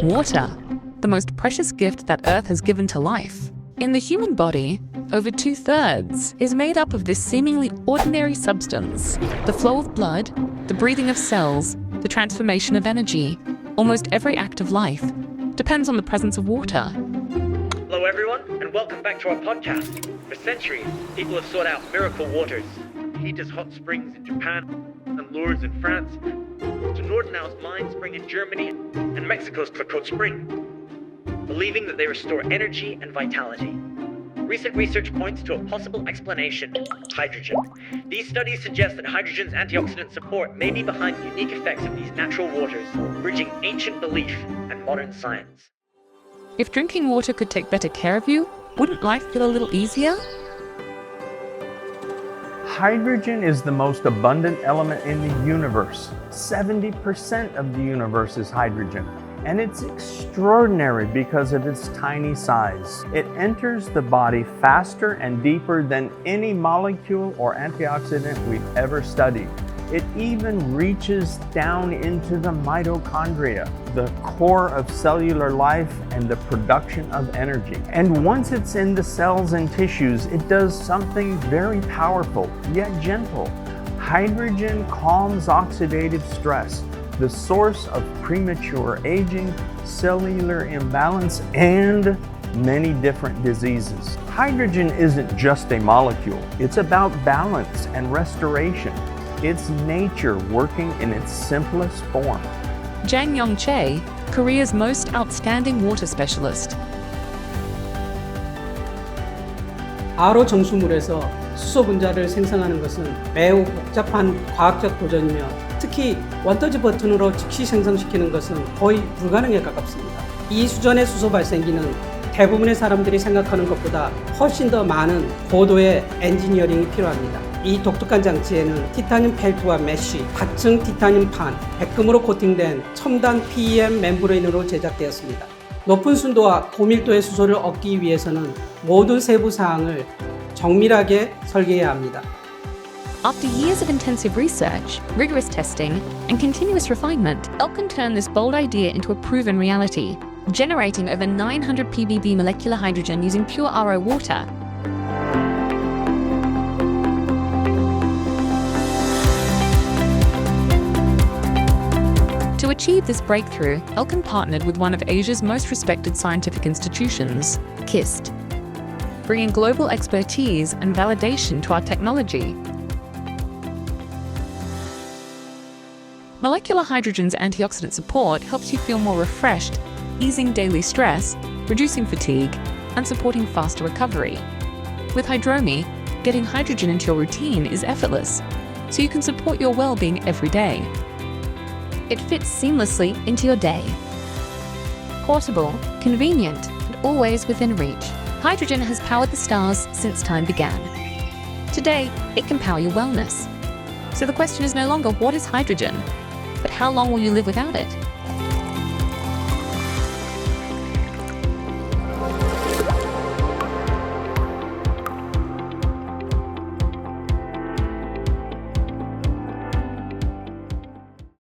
Water, the most precious gift that Earth has given to life. In the human body, over 2/3 is made up of this seemingly ordinary substance. The flow of blood, the breathing of cells, the transformation of energy, almost every act of life depends on the presence of water. Hello everyone, and welcome back to our podcast. For centuries, people have sought out miracle waters. Heat as hot springs in Japan and Lourdes in France, to Nordenau's mine spring in Germany and Mexico's Tlacote Spring, believing that they restore energy and vitality. Recent research points to a possible explanation: hydrogen. These studies suggest that hydrogen's antioxidant support may be behind the unique effects of these natural waters, bridging ancient belief and modern science. If drinking water could take better care of you, wouldn't life feel a little easier? Hydrogen is the most abundant element in the universe. 70% of the universe is hydrogen. And it's extraordinary because of its tiny size. It enters the body faster and deeper than any molecule or antioxidant we've ever studied. It even reaches down into the mitochondria, the core of cellular life and the production of energy. And once it's in the cells and tissues, it does something very powerful, yet gentle. Hydrogen calms oxidative stress, the source of premature aging, cellular imbalance, and many different diseases. Hydrogen isn't just a molecule. It's about balance and restoration. It's nature working in its simplest form. Jang Yong Chae, Korea's most outstanding water specialist. RO 정수물에서 수소 분자를 생성하는 것은 매우 복잡한 과학적 도전이며 특히 원터치 버튼으로 즉시 생성시키는 것은 거의 불가능에 가깝습니다. 이 수준의 수소 발생기는 대부분의 사람들이 생각하는 것보다 훨씬 더 많은 고도의 엔지니어링이 필요합니다. 이 독특한 장치에는 티타늄 펠트와 메쉬, 다층 티타늄 판, 백금으로 코팅된 첨단 PEM 멤브레인으로 제작되었습니다. 높은 순도와 고밀도의 수소를 얻기 위해서는 모든 세부 사항을 정밀하게 설계해야 합니다. After years of intensive research, rigorous testing, and continuous refinement, Elken turned this bold idea into a proven reality, generating over 900 ppb molecular hydrogen using pure RO water. To achieve this breakthrough, Elken partnered with one of Asia's most respected scientific institutions, KIST, bringing global expertise and validation to our technology. Molecular hydrogen's antioxidant support helps you feel more refreshed, easing daily stress, reducing fatigue, and supporting faster recovery. With Hydromi, getting hydrogen into your routine is effortless, so you can support your well-being every day. It fits seamlessly into your day. Portable, convenient, and always within reach, hydrogen has powered the stars since time began. Today, it can power your wellness. So the question is no longer what is hydrogen, but how long will you live without it?